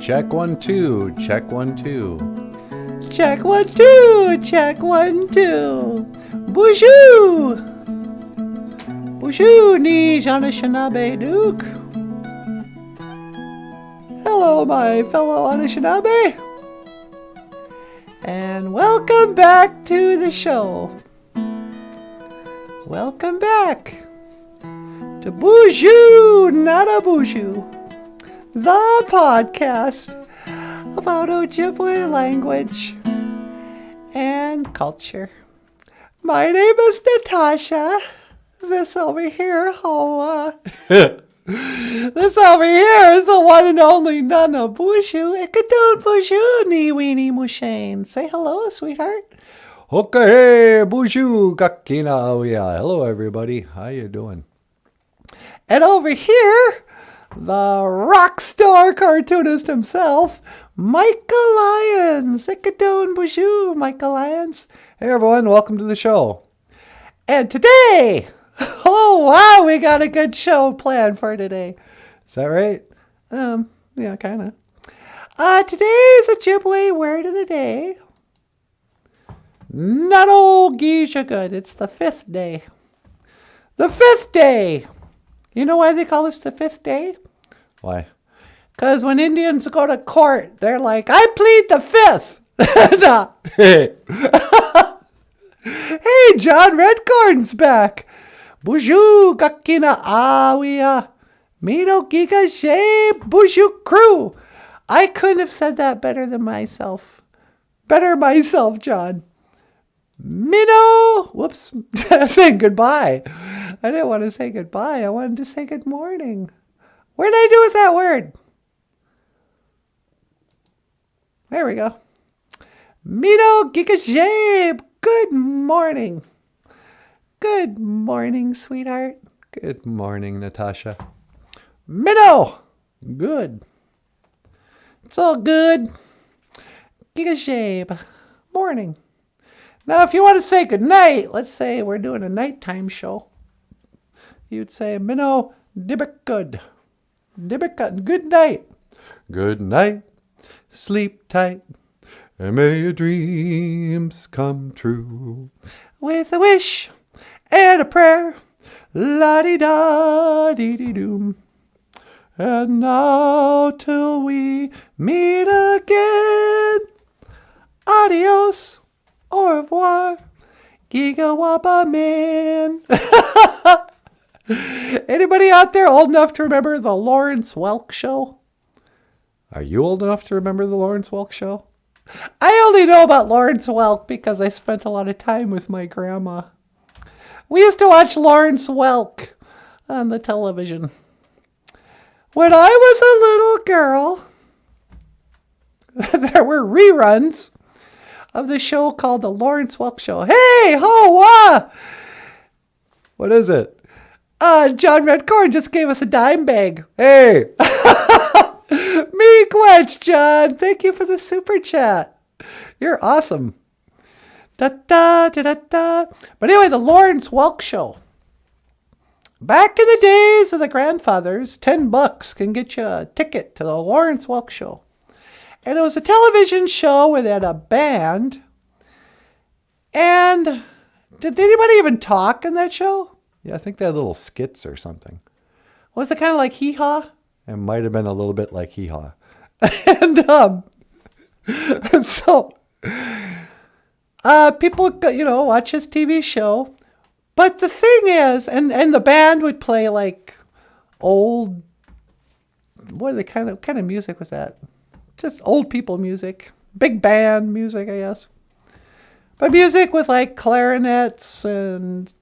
Check 1 2. Check 1 2. Check 1 2. Check 1 2. BOOZHOO. BOOZHOO ni Anishinaabe Duke. Hello, my fellow Anishinaabe. And welcome back to the show. Welcome back to BOOZHOO NANABOOZHOO, the podcast about Ojibwe language and culture. My name is Natasha. This over here, this over here is the one and only NANABOOZHOO. Ikadon BOOZHOO ni weenie mushane. Say hello, sweetheart. Okay, BOOZHOO kakina awia. Hello, everybody. How you doing? And over here, the rock star cartoonist himself, Michael Lyons. Ikadon BOOZHOO, Michael Lyons. Hey, everyone. Welcome to the show. And today, oh wow, we got a good show planned for today. Is that right? Yeah, kind of. Today's Ojibwe word of the day. Nanabooozhoo. It's the fifth day. The fifth day. You know why they call this the fifth day? Why? Because when Indians go to court, they're like, I plead the fifth. Hey, John Redcorn's back. BOOZHOO kakina awia. Mino giga she BOOZHOO crew. I couldn't have said that better than myself. Better myself, John. Mino. Whoops. Saying goodbye. I didn't want to say goodbye. I wanted to say good morning. What did I do with that word? There we go. Mino gigashabe. Good morning. Good morning, sweetheart. Good morning, Natasha. Mino. Good. It's all good. Gigashabe. Morning. Now, if you want to say good night, let's say we're doing a nighttime show. You'd say, Minnow, dibbit good. Dibbit good. Good night. Good night. Sleep tight. And may your dreams come true. With a wish and a prayer. La-di-da-dee-dee-doom. And now till we meet again. Adios. Au revoir, Gigawaba man. Anybody out there old enough to remember the Lawrence Welk Show? Are you old enough to remember the Lawrence Welk Show? I only know about Lawrence Welk because I spent a lot of time with my grandma. We used to watch Lawrence Welk on the television. When I was a little girl, there were reruns of the show called The Lawrence Welk Show. Hey, ho, What is it? John Redcorn just gave us a dime bag. Hey! Me quench, John. Thank you for the super chat. You're awesome. Da-da-da-da-da. But anyway, The Lawrence Welk Show. Back in the days of the grandfathers, $10 can get you a ticket to The Lawrence Welk Show. And it was a television show where they had a band. And did anybody even talk in that show? Yeah, I think they had little skits or something. Was it kind of like Hee Haw? It might have been a little bit like Hee Haw. And so people, watch his TV show. But the thing is, and the band would play like old, what kind of music was that? Just old people music. Big band music, I guess. But music with like clarinets and,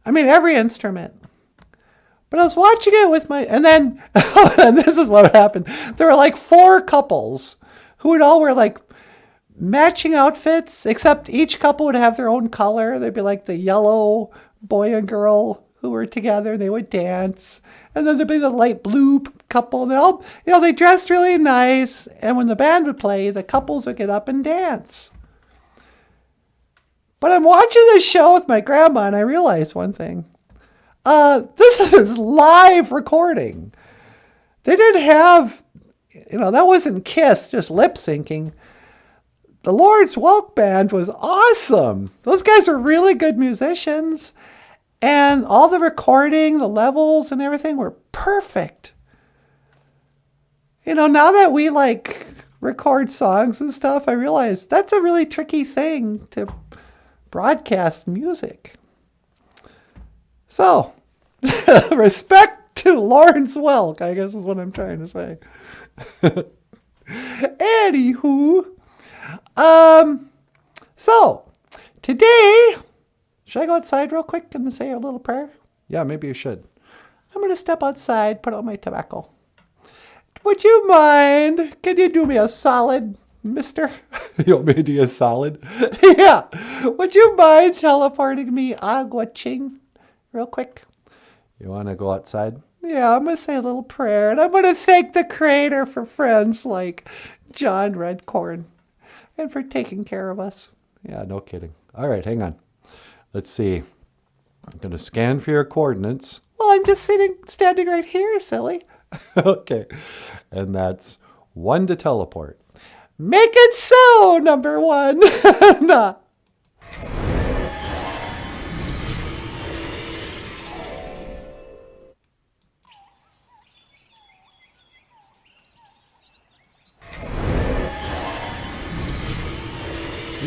every instrument. But I was watching it with and then, and this is what happened. There were like 4 couples who would all wear like matching outfits, except each couple would have their own color. They'd be like the yellow boy and girl who were together. They would dance. And then there'd be the light blue couple. They all, they dressed really nice. And when the band would play, the couples would get up and dance. But I'm watching this show with my grandma, and I realized one thing. This is live recording. They didn't have That wasn't Kiss, just lip syncing. The Lawrence Welk Band was awesome. Those guys are really good musicians. And all the recording, the levels and everything were perfect. Now that we record songs and stuff, I realize that's a really tricky thing to broadcast music. So, respect to Lawrence Welk, I guess is what I'm trying to say. Anywho, so today, should I go outside real quick and say a little prayer? Yeah, maybe you should. I'm going to step outside, put out my tobacco. Would you mind? Can you do me a solid, mister? You want me to do you a solid? Yeah. Would you mind teleporting me Aguaching real quick? You want to go outside? Yeah, I'm going to say a little prayer, and I'm going to thank the Creator for friends like John Redcorn and for taking care of us. Yeah, no kidding. All right, hang on. Let's see. I'm going to scan for your coordinates. Well, I'm just standing right here, silly. Okay. And that's 1 to teleport. Make it so, number 1. Nah.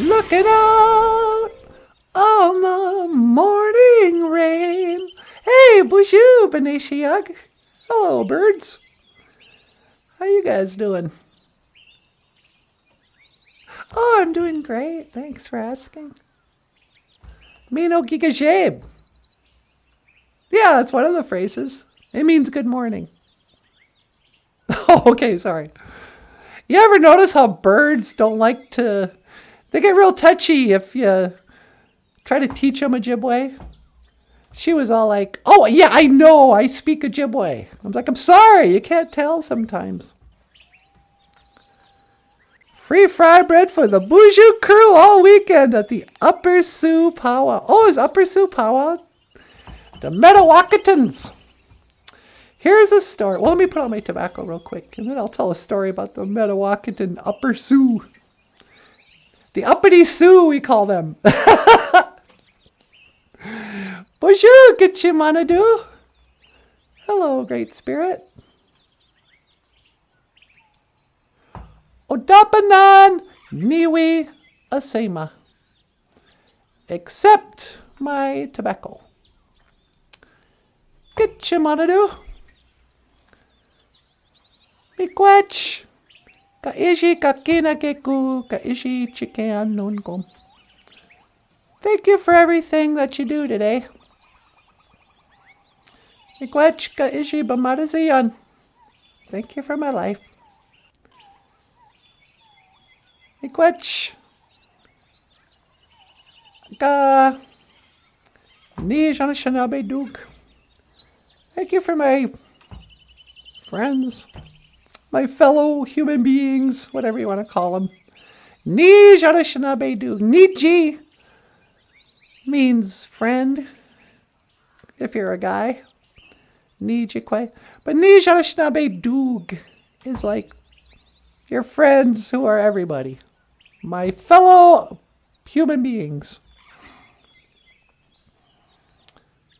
Looking out on the morning rain. Hey, BOOZHOO Benishiag. Hello, birds. How you guys doing? Oh, I'm doing great. Thanks for asking. Me no gigajabe. Yeah, that's one of the phrases. It means good morning. Oh, okay, sorry. You ever notice how birds don't like to... They get real touchy if you try to teach them Ojibwe. She was all like, oh, yeah, I know, I speak Ojibwe. I'm like, I'm sorry, you can't tell sometimes. Free fry bread for the BOOZHOO crew all weekend at the Upper Sioux Powwow. Oh, is Upper Sioux Powwow? The Metawakatons. Here's a story. Well, let me put on my tobacco real quick, and then I'll tell a story about the Metawakatan Upper Sioux. The Uppity Sioux, we call them. BOOZHOO, Gitchimanadu. Hello, Great Spirit. Odapanan Niwi Asema. Accept my tobacco. Gitchimanadu. Miigwech. Kaishi kakina keku, kaishi chikan nungom. Thank you for everything that you do today. Miigwech kaishi bamadaziyan. Thank you for my life. Miigwech ka ni janashanabe duk. Thank you for my friends. My fellow human beings, whatever you want to call them. Ni jarashanabe dug. Niji means friend, if you're a guy. Nijikwe. But ni jarashanabe dug is like your friends who are everybody. My fellow human beings.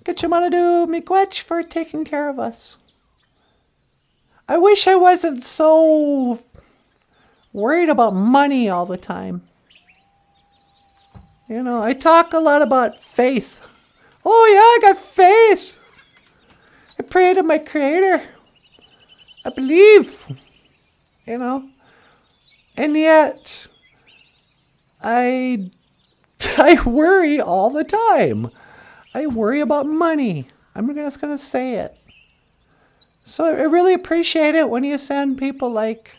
Gitchimanadu miigwech for taking care of us. I wish I wasn't so worried about money all the time. I talk a lot about faith. Oh yeah, I got faith. I pray to my Creator. I believe. And yet, I worry all the time. I worry about money. I'm just going to say it. So I really appreciate it when you send people like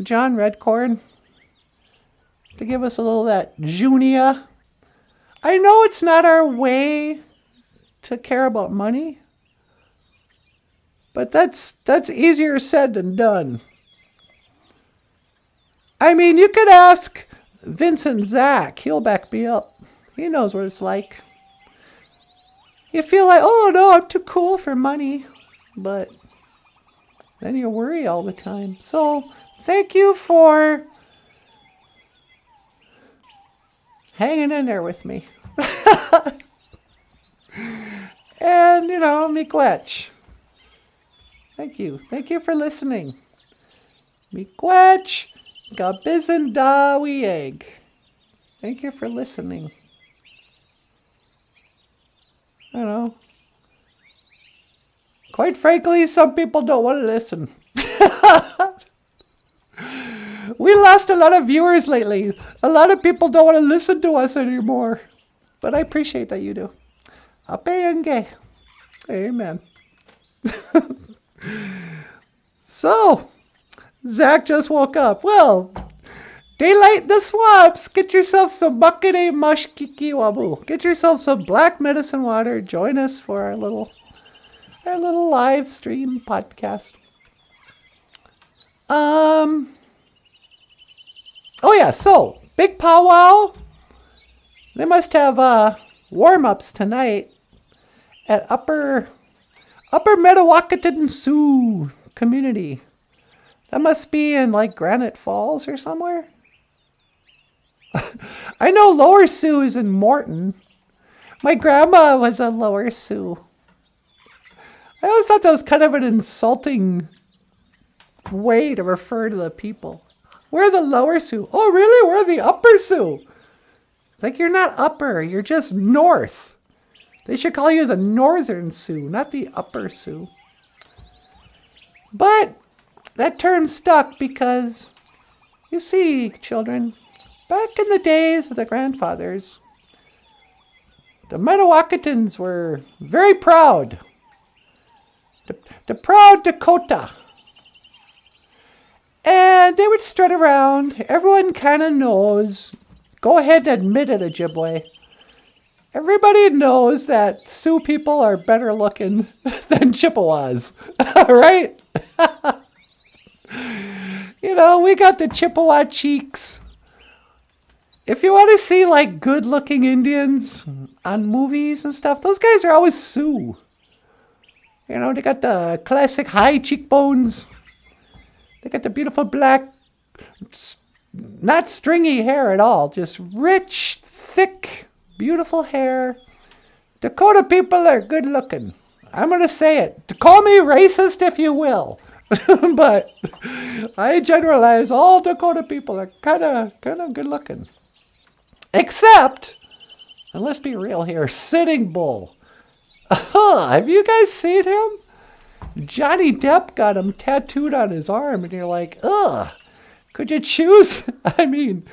John Redcorn to give us a little of that Junia. I know it's not our way to care about money, but that's easier said than done. I mean, you could ask Vincent Zach. He'll back me up. He knows what it's like. You feel like, oh no, I'm too cool for money. But then you worry all the time. So thank you for hanging in there with me. And, miigwech. Thank you. Thank you for listening. Miigwech, gabizindawieg. Thank you for listening. I don't know. Quite frankly, some people don't want to listen. We lost a lot of viewers lately. A lot of people don't want to listen to us anymore. But I appreciate that you do. Apeyenge. Amen. So, Zach just woke up. Well, daylight in the swamps. Get yourself some makere mashkiki wabu. Get yourself some black medicine water. Join us for our little live stream podcast. Oh yeah, so big powwow. They must have warm-ups tonight at Upper Metawakiton Sioux community. That must be in like Granite Falls or somewhere. I know Lower Sioux is in Morton. My grandma was a Lower Sioux. I always thought that was kind of an insulting way to refer to the people. We're the Lower Sioux. Oh, really? We're the Upper Sioux. Like, you're not upper. You're just north. They should call you the Northern Sioux, not the Upper Sioux. But that term stuck because, you see, children, back in the days of the grandfathers, the Metawakatons were very proud. The proud Dakota. And they would strut around. Everyone kind of knows. Go ahead and admit it, Ojibwe. Everybody knows that Sioux people are better looking than Chippewas. Right? We got the Chippewa cheeks. If you want to see like good looking Indians on movies and stuff, those guys are always Sioux. They got the classic high cheekbones. They got the beautiful black, not stringy hair at all, just rich, thick, beautiful hair. Dakota people are good looking. I'm going to say it. Call me racist if you will. But I generalize all Dakota people are kind of good looking. Except, and let's be real here, Sitting Bull. Have you guys seen him? Johnny Depp got him tattooed on his arm, and you're like, ugh, could you choose? I mean,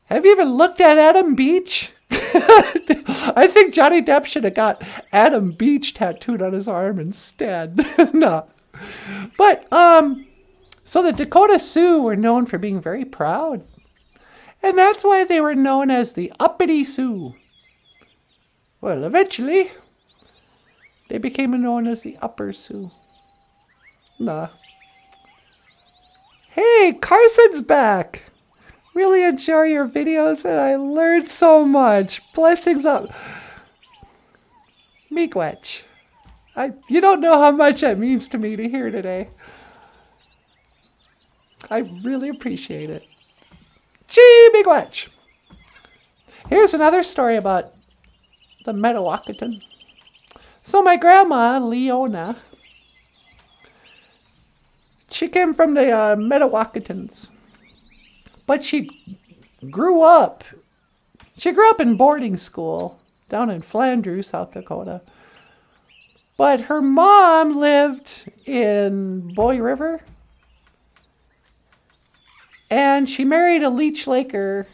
have you even looked at Adam Beach? I think Johnny Depp should have got Adam Beach tattooed on his arm instead. No. But, so the Dakota Sioux were known for being very proud. And that's why they were known as the Uppity Sioux. Well, eventually, they became known as the Upper Sioux. Nah. Hey, Carson's back! Really enjoy your videos, and I learned so much. Blessings up. Miigwech. You don't know how much that means to me to hear today. I really appreciate it. Gee, miigwech. Here's another story about the Metawakiton. So my grandma, Leona, she came from the Metawakitons. But she grew up in boarding school down in Flandreau, South Dakota. But her mom lived in Boy River. And she married a Leech Laker.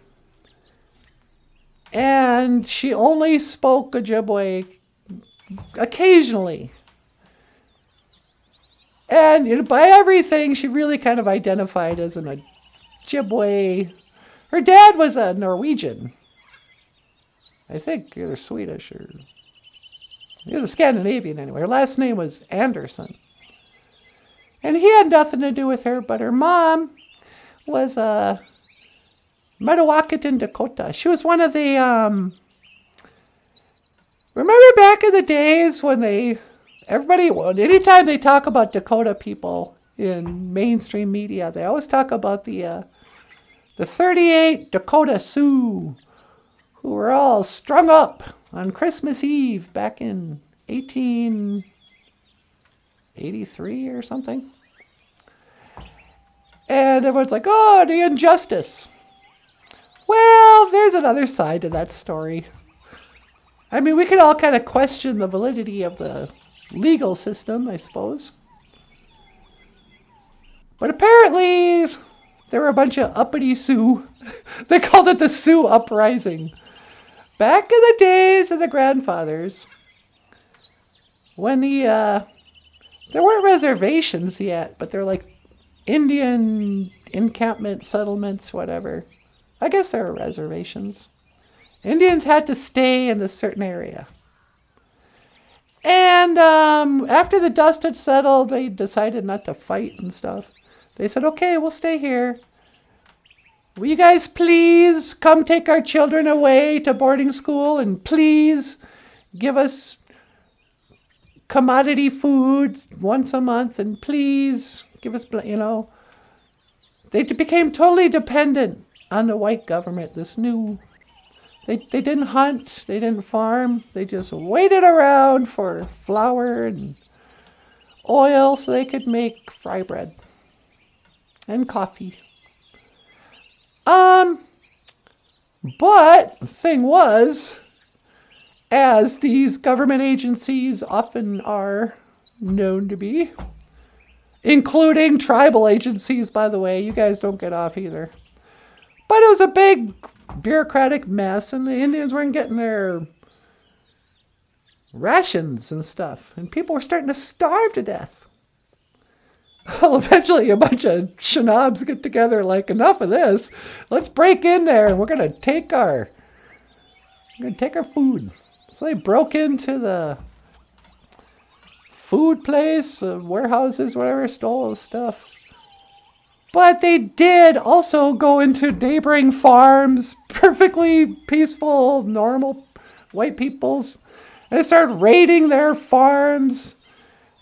And she only spoke Ojibwe occasionally. And by everything, she really kind of identified as an Ojibwe. Her dad was a Norwegian. I think either Swedish or... he was a Scandinavian anyway. Her last name was Anderson. And he had nothing to do with her, but her mom was a Metawakiton, Dakota. She was one of the... remember back in the days when they everybody, anytime they talk about Dakota people in mainstream media, they always talk about the 38 Dakota Sioux who were all strung up on Christmas Eve back in 1883 or something. And everyone's like, oh, the injustice. Well, there's another side to that story. I mean, we could all kind of question the validity of the legal system, I suppose. But apparently, there were a bunch of uppity Sioux. They called it the Sioux Uprising. Back in the days of the grandfathers, when there weren't reservations yet, but they're like Indian encampment settlements, whatever. I guess there were reservations. Indians had to stay in a certain area. And after the dust had settled, they decided not to fight and stuff. They said, okay, we'll stay here. Will you guys please come take our children away to boarding school and please give us commodity food once a month and please give us, They became totally dependent on the white government, this new... They didn't hunt, they didn't farm, they just waited around for flour and oil so they could make fry bread and coffee. But the thing was, as these government agencies often are known to be, including tribal agencies, by the way, you guys don't get off either. But it was a big bureaucratic mess, and the Indians weren't getting their rations and stuff, and people were starting to starve to death. Well, eventually a bunch of shenanigans get together like, enough of this. Let's break in there, and we're gonna take our food. So they broke into the food place, warehouses, whatever, stole the stuff. But they did also go into neighboring farms, perfectly peaceful, normal white peoples. And they started raiding their farms.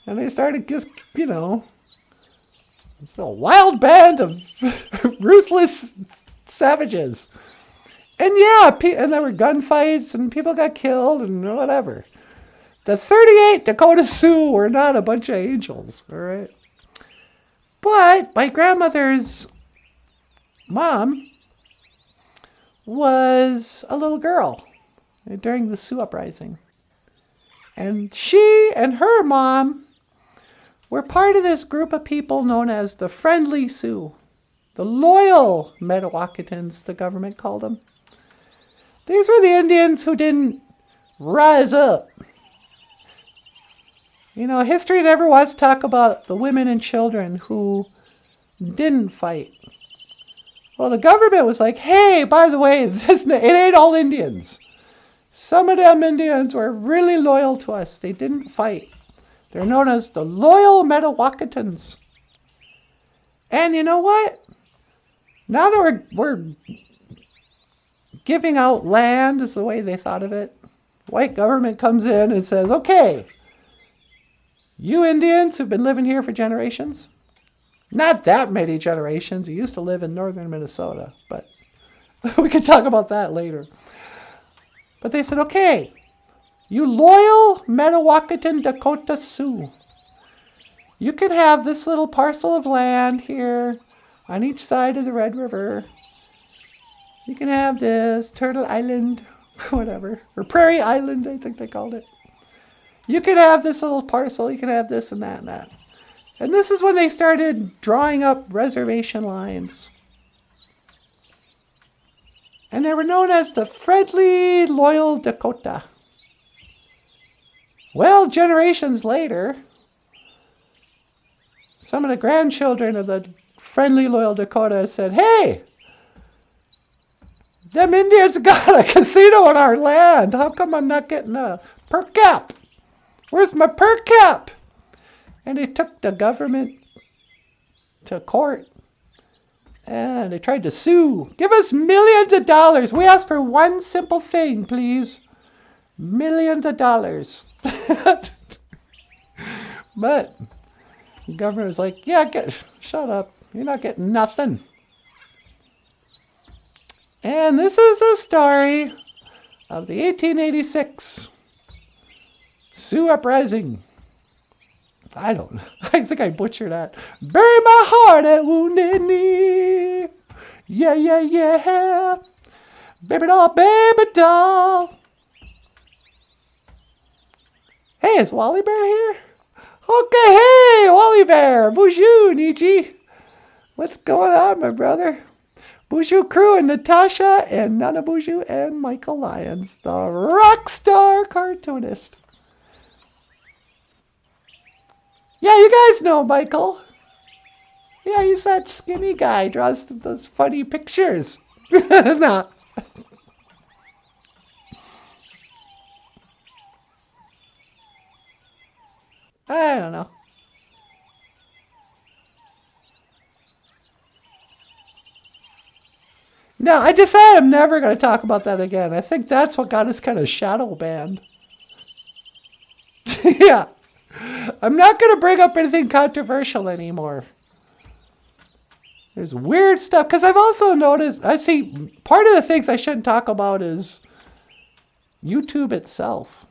And they started just, it's a wild band of ruthless savages. And yeah, and there were gunfights and people got killed and whatever. The 38 Dakota Sioux were not a bunch of angels, all right? But my grandmother's mom was a little girl during the Sioux Uprising. And she and her mom were part of this group of people known as the Friendly Sioux. The loyal Metawakatans, the government called them. These were the Indians who didn't rise up. History never wants to talk about the women and children who didn't fight. Well, the government was like, hey, by the way, it ain't all Indians. Some of them Indians were really loyal to us. They didn't fight. They're known as the loyal Metawakatans. And you know what? Now that we're giving out land, is the way they thought of it. White government comes in and says, okay, you Indians who've been living here for generations, not that many generations. You used to live in northern Minnesota, but we can talk about that later. But they said, okay, you loyal Metawakatan Dakota Sioux, you can have this little parcel of land here on each side of the Red River. You can have this, Turtle Island, whatever, or Prairie Island, I think they called it. You can have this little parcel, you can have this and that and that. And this is when they started drawing up reservation lines. And they were known as the Friendly Loyal Dakota. Well, generations later, some of the grandchildren of the Friendly Loyal Dakota said, hey, them Indians got a casino on our land. How come I'm not getting a per cap? Where's my per cap? And they took the government to court. And they tried to sue. Give us millions of dollars. We asked for one simple thing, please. Millions of dollars. But the government was like, yeah, shut up. You're not getting nothing. And this is the story of the 1886 Sioux Uprising. I think I butchered that. Bury my heart at Wounded Knee. Yeah, yeah, yeah. Baby doll, baby doll. Hey, is Wally Bear here? Okay, hey, Wally Bear. BOOZHOO, Nietzsche. What's going on, my brother? BOOZHOO crew and Natasha and NANABOOZHOO and Michael Lyons, the rock star cartoonist. Yeah, you guys know Michael. Yeah, he's that skinny guy, draws those funny pictures. Nah. I don't know. No, I decided I'm never going to talk about that again. I think that's what got us kind of shadow banned. Yeah. I'm not going to bring up anything controversial anymore. There's weird stuff. Because I've also noticed, I see, part of the things I shouldn't talk about is YouTube itself.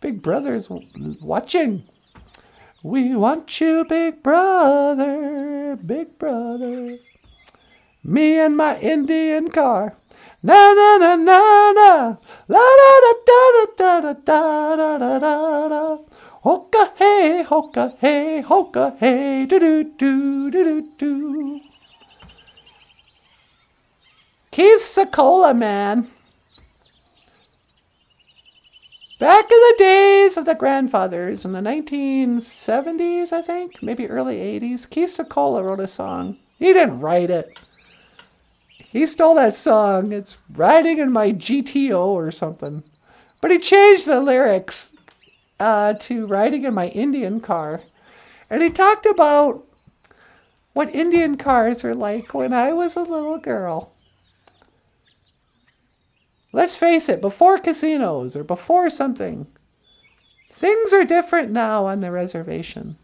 Big Brother's watching. We want you, Big Brother, Big Brother. Me and my Indian car. Na na na na na. La da da da da da da da da da. Hoka hey, hoka hey, hoka hey, do do do do do do. Keith Sakola, man. Back in the days of the grandfathers, in the 1970s, I think, maybe early 80s, Keith Sakola wrote a song. He didn't write it. He stole that song. It's Riding in My GTO or something. But he changed the lyrics to Riding in My Indian Car. And he talked about what Indian cars are like when I was a little girl. Let's face it, before casinos or before something, things are different now on the reservation.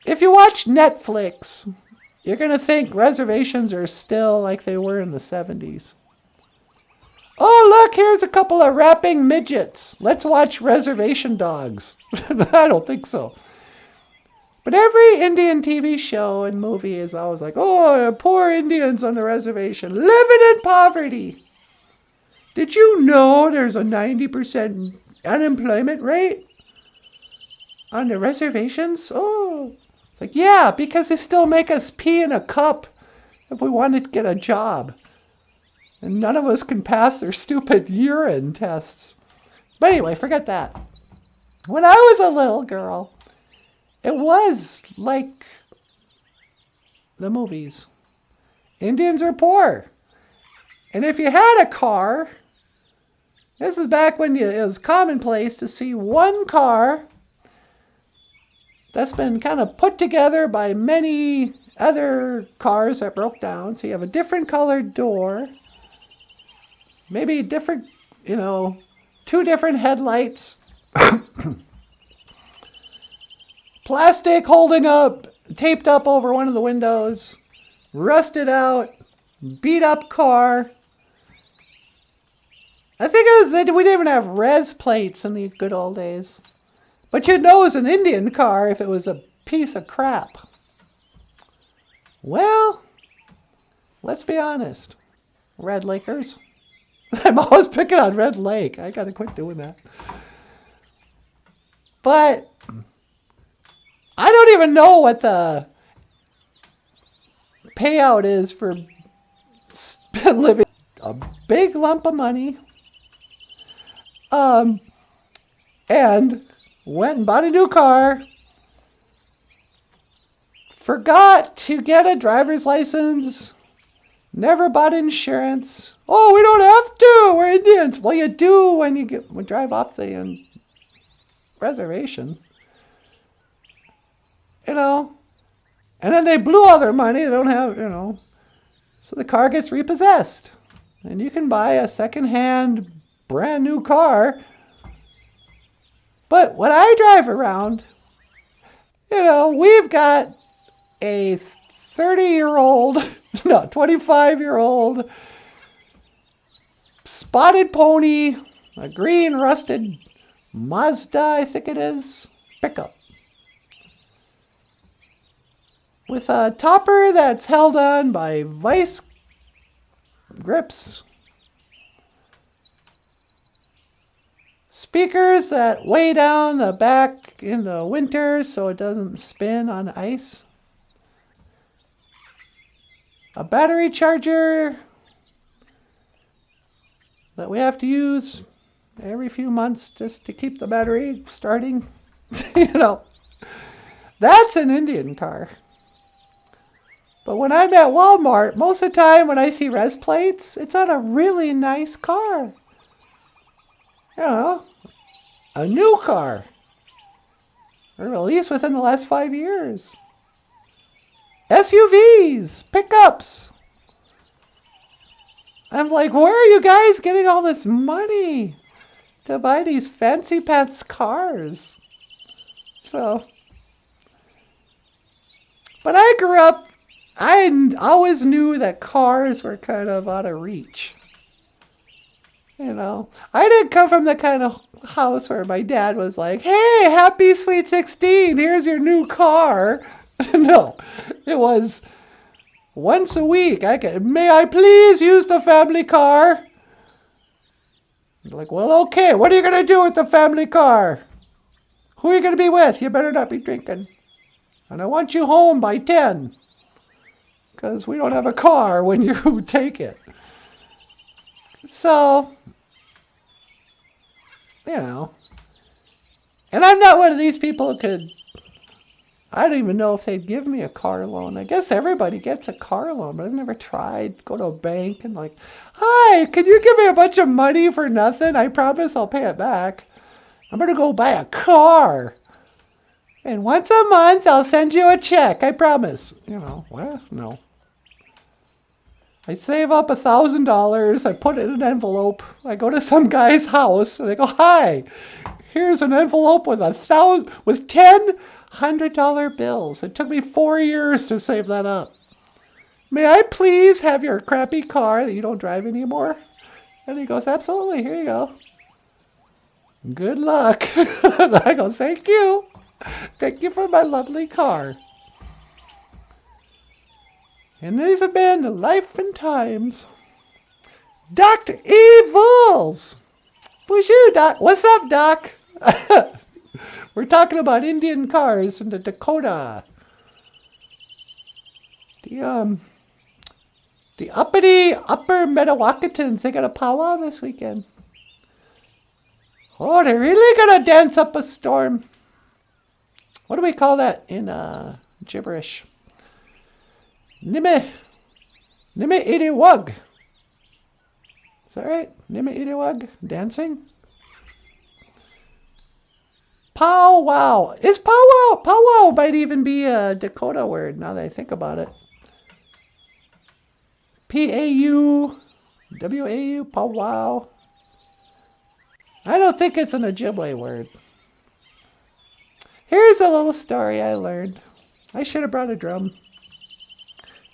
If you watch Netflix, you're going to think reservations are still like they were in the 70s. Oh, look, here's a couple of rapping midgets. Let's watch Reservation Dogs. I don't think so. But every Indian TV show and movie is always like, oh, poor Indians on the reservation, living in poverty. Did you know there's a 90% unemployment rate on the reservations? Oh, it's like, yeah, because they still make us pee in a cup if we want to get a job. And none of us can pass their stupid urine tests. But anyway, forget that. When I was a little girl, it was like the movies. Indians are poor. And if you had a car, this is back when it was commonplace to see one car that's been kind of put together by many other cars that broke down. So you have a different colored door, maybe different, two different headlights, plastic holding up, taped up over one of the windows, rusted out, beat up car. I think it was, we didn't even have res plates in the good old days. But you'd know it was an Indian car if it was a piece of crap. Well, let's be honest. Red Lakers. I'm always picking on Red Lake. I gotta quit doing that. But I don't even know what the payout is for living a big lump of money. And went and bought a new car. Forgot to get a driver's license. Never bought insurance. Oh, we don't have to. We're Indians. Well, you do when you drive off the reservation. And then they blew all their money. They don't have, So the car gets repossessed. And you can buy a second-hand, brand new car But when I drive around, we've got a 30-year-old, no, 25-year-old spotted pony, a green rusted Mazda, I think it is, pickup. With a topper that's held on by vice grips. Speakers that weigh down the back in the winter so it doesn't spin on ice. A battery charger that we have to use every few months just to keep the battery starting. That's an Indian car. But when I'm at Walmart, most of the time when I see res plates, it's on a really nice car. A new car. Or at least within the last 5 years. SUVs, pickups. I'm like, where are you guys getting all this money to buy these fancy pants cars? But I grew up, I always knew that cars were kind of out of reach. I didn't come from the kind of house where my dad was like, hey, happy sweet 16, here's your new car. No, it was once a week. May I please use the family car? Like, well, okay, what are you going to do with the family car? Who are you going to be with? You better not be drinking. And I want you home by 10. Because we don't have a car when you take it. So, And I'm not one of these people who could... I don't even know if they'd give me a car loan. I guess everybody gets a car loan, but I've never tried. Go to a bank and like, hi, can you give me a bunch of money for nothing? I promise I'll pay it back. I'm going to go buy a car. And once a month, I'll send you a check. I promise. Well, no. I save up $1,000. I put it in an envelope. I go to some guy's house and I go, hi, here's an envelope with 10 $100 bills. It took me 4 years to save that up. May I please have your crappy car that you don't drive anymore? And he goes, absolutely, here you go. Good luck. And I go, thank you. Thank you for my lovely car. And these have been the life and times. Dr. Evils. BOOZHOO, Doc. What's up, Doc? We're talking about Indian cars in the Dakota. The uppity Upper Metawakatons, they got a powwow this weekend. Oh, they're really gonna dance up a storm. What do we call that in gibberish? Nime Idiwug. Is that right? Nime Idiwug? Dancing? Powwow. Is powwow? Powwow might even be a Dakota word now that I think about it. P-A-U-W-A-U, powwow. I don't think it's an Ojibwe word. Here's a little story I learned. I should have brought a drum.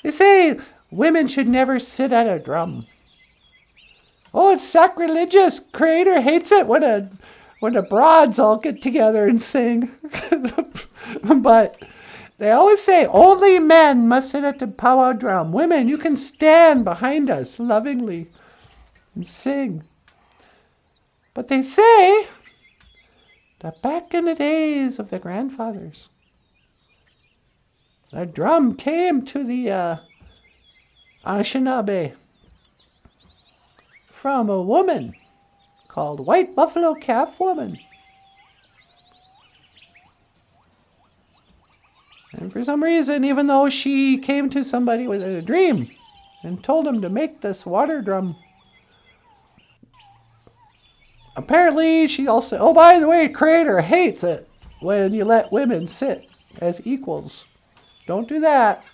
They say women should never sit at a drum. Oh, it's sacrilegious. Creator hates it when the broads all get together and sing. But they always say only men must sit at the powwow drum. Women, you can stand behind us lovingly and sing. But they say that back in the days of the grandfathers, the drum came to the Anishinaabe from a woman called White Buffalo Calf Woman. And for some reason, even though she came to somebody with a dream and told him to make this water drum, apparently she also, oh, by the way, Creator hates it when you let women sit as equals. Don't do that.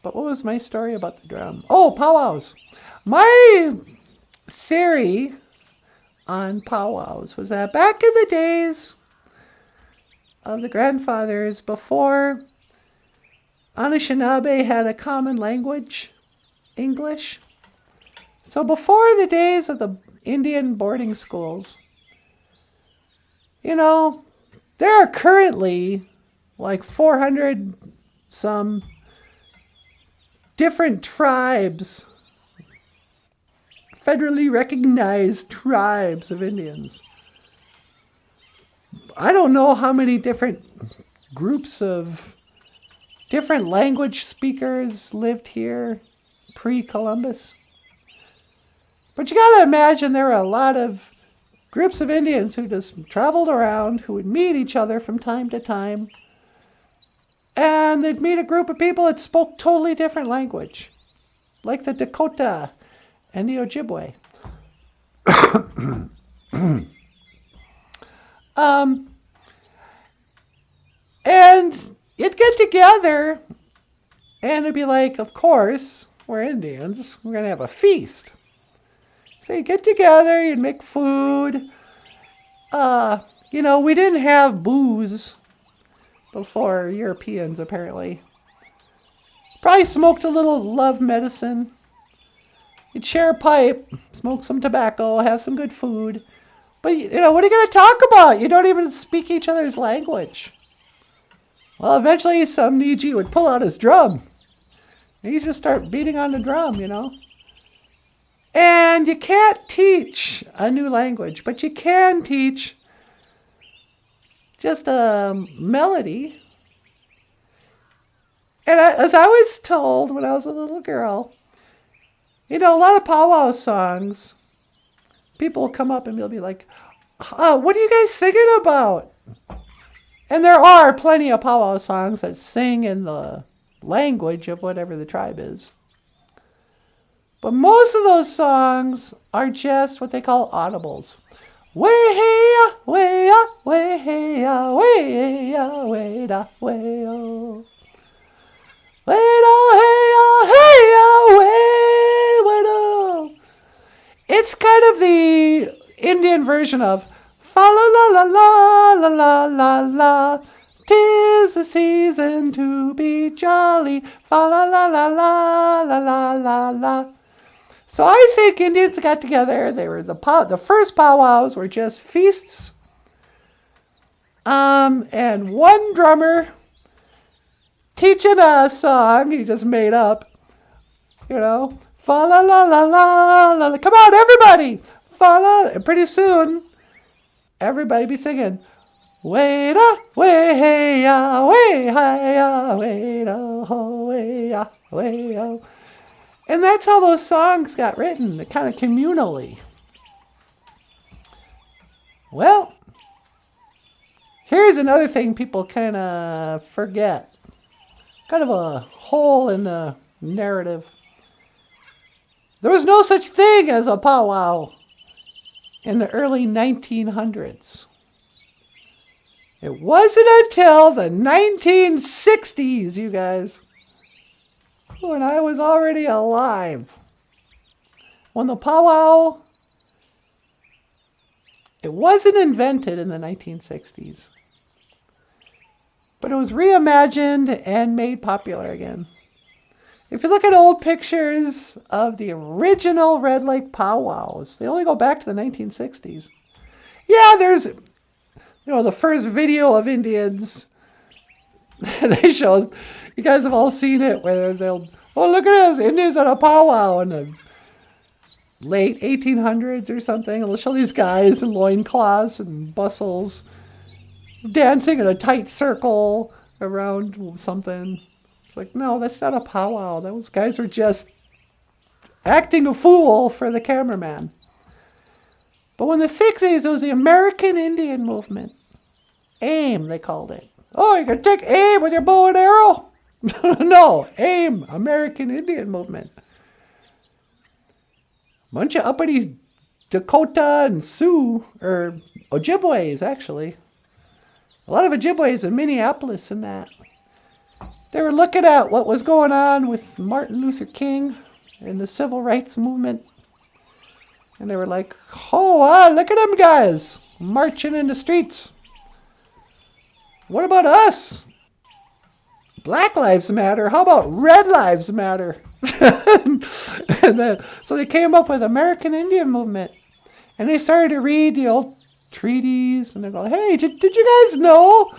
But what was my story about the drum? Oh, powwows. My theory on powwows was that back in the days of the grandfathers, before Anishinaabe had a common language, English. So before the days of the Indian boarding schools, there are currently like 400 some different tribes, federally recognized tribes of Indians. I don't know how many different groups of different language speakers lived here pre-Columbus. But you got to imagine there were a lot of groups of Indians who just traveled around, who would meet each other from time to time. And they'd meet a group of people that spoke totally different language, like the Dakota and the Ojibwe. And you'd get together, and it'd be like, of course, we're Indians, we're going to have a feast. So you'd get together, you'd make food. We didn't have booze before Europeans, apparently. Probably smoked a little love medicine. You'd share a pipe, smoke some tobacco, have some good food. But, what are you going to talk about? You don't even speak each other's language. Well, eventually some Niji would pull out his drum. And you just start beating on the drum, And you can't teach a new language, but you can teach just a melody. And as I was told when I was a little girl, a lot of powwow songs, people will come up and they'll be like, what are you guys singing about? And there are plenty of powwow songs that sing in the language of whatever the tribe is. But most of those songs are just what they call audibles. Way-hey-ya, way-ya, way-hey-ya, way-ya, way-da, way-oh. Way-da, hey-ya, hey-ya, way-wa-do. It's kind of the Indian version of fa-la-la-la-la-la-la-la-la. 'Tis the season to be jolly. Fa-la-la-la-la-la-la-la-la. So I think Indians got together. They were the first powwows were just feasts. And one drummer teaching a song he just made up. Fa la la la la la. Come on, everybody! Fa la. And pretty soon, everybody be singing. Way da, way hey ya, way hi ya, way da ho, way ya, way oh. And that's how those songs got written, kind of communally. Well, here's another thing people kind of forget. Kind of a hole in the narrative. There was no such thing as a powwow in the early 1900s. It wasn't until the 1960s, you guys, when I was already alive, when the powwow, it wasn't invented in the 1960s, but it was reimagined and made popular again. If you look at old pictures of the original Red Lake powwows, they only go back to the 1960s. Yeah, there's, the first video of Indians, they show, you guys have all seen it, where they'll, look at us, Indians at a powwow in the late 1800s or something. And they'll show these guys in loincloths and bustles dancing in a tight circle around something. It's like, no, that's not a powwow. Those guys are just acting a fool for the cameraman. But in the 60s, it was the American Indian movement. AIM, they called it. Oh, you can take aim with your bow and arrow? No, AIM, American Indian movement. Bunch of uppity Dakota and Sioux, or Ojibways, actually. A lot of Ojibways in Minneapolis and that. They were looking at what was going on with Martin Luther King and the civil rights movement. And they were like, oh, wow, look at them guys marching in the streets. What about us? Black lives matter. How about red lives matter? And then, so they came up with American Indian Movement. And they started to read the old treaties. And they go, hey, did you guys know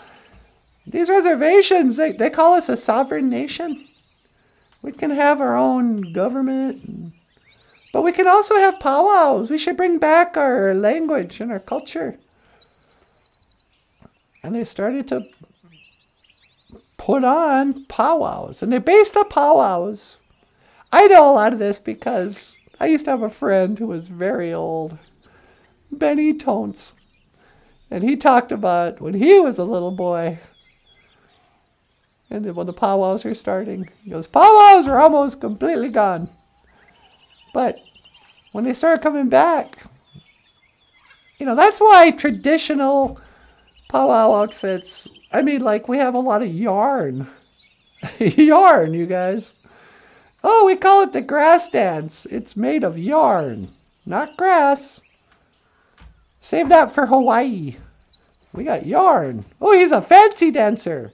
these reservations, they call us a sovereign nation? We can have our own government. But we can also have powwows. We should bring back our language and our culture. And they started to put on powwows. And they based the powwows. I know a lot of this because I used to have a friend who was very old, Benny Tontz. And he talked about when he was a little boy. And then when the powwows are starting, he goes, powwows are almost completely gone. But when they started coming back, that's why traditional powwow outfits, I mean, like, we have a lot of yarn. Yarn, you guys. Oh, we call it the grass dance. It's made of yarn, not grass. Save that for Hawaii. We got yarn. Oh, he's a fancy dancer.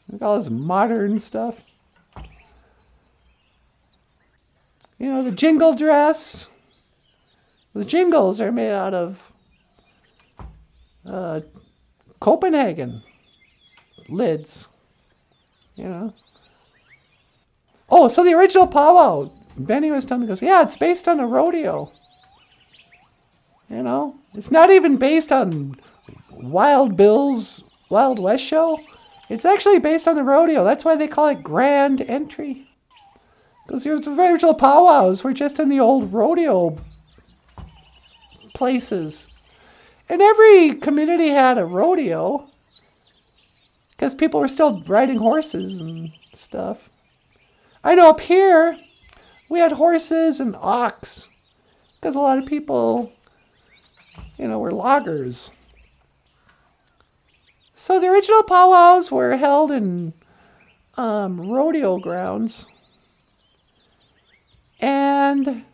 Look at all this modern stuff. The jingle dress. The jingles are made out of Copenhagen lids. Oh, so the original powwow, Benny was telling me, goes, yeah, it's based on a rodeo. It's not even based on Wild Bill's Wild West show. It's actually based on the rodeo. That's why they call it Grand Entry. Because the original powwows were just in the old rodeo places. And every community had a rodeo. Because people were still riding horses and stuff. I know up here, we had horses and ox. Because a lot of people, were loggers. So the original powwows were held in rodeo grounds. And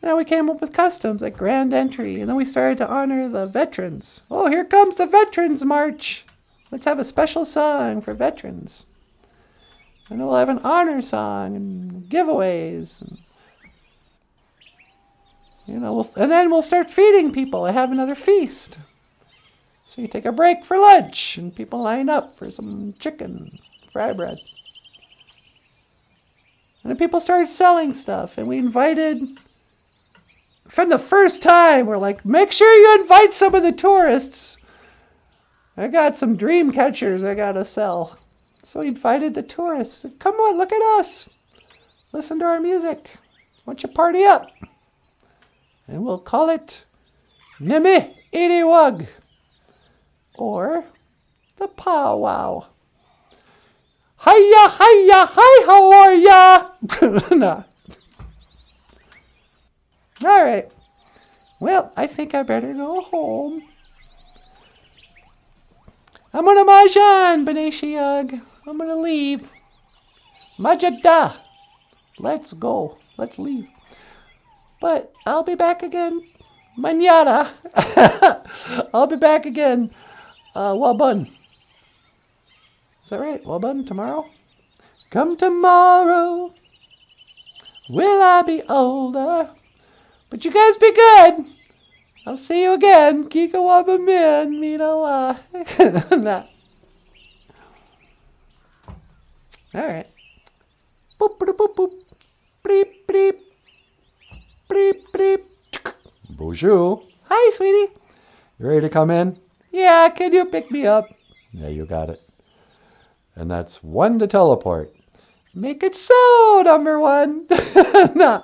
we came up with customs like Grand Entry. And then we started to honor the veterans. Oh, here comes the Veterans March. Let's have a special song for veterans. And we'll have an honor song and giveaways. And then we'll start feeding people and have another feast. So you take a break for lunch and people line up for some chicken, fry bread. And then people started selling stuff, and we invited, from the first time, we're like, make sure you invite some of the tourists. I got some dream catchers I gotta sell. So we invited the tourists. Come on, look at us. Listen to our music. Why don't you party up? And we'll call it Neme Iriwag, or the powwow. Hiya, hiya, hi, how are ya? No. All right. Well, I think I better go home. I'm gonna majan, Beneshiyag. I'm gonna leave. Majada. Let's go. Let's leave. But I'll be back again. Mañana. I'll be back again. Wabun. Is that right? Wabun tomorrow? Come tomorrow. Will I be older? But you guys be good. I'll see you again. Kika Wabamin. Minawa. Nah. All right. Boop, boop, boop, boop. Bleep, bleep. Bleep, bleep. BOOZHOO. Hi, sweetie. You ready to come in? Yeah, can you pick me up? Yeah, you got it. And that's 1 to teleport. Make it so, number 1. Nah.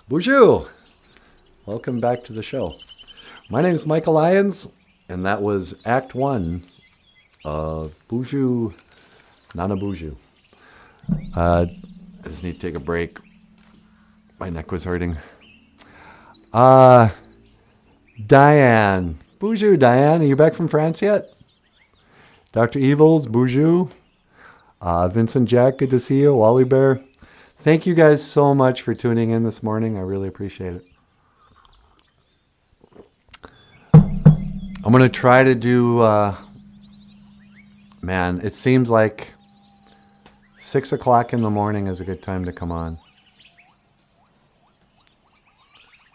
BOOZHOO. Welcome back to the show. My name is Michael Lyons, and that was Act 1 of BOOZHOO NANABOOZHOO. I just need to take a break. My neck was hurting. Diane, BOOZHOO, Diane, are you back from France yet? Dr. Evils, BOOZHOO, Vincent Jack, good to see you. Wally Bear. Thank you guys so much for tuning in this morning. I really appreciate it. I'm going to try to do, man, it seems like 6 o'clock in the morning is a good time to come on.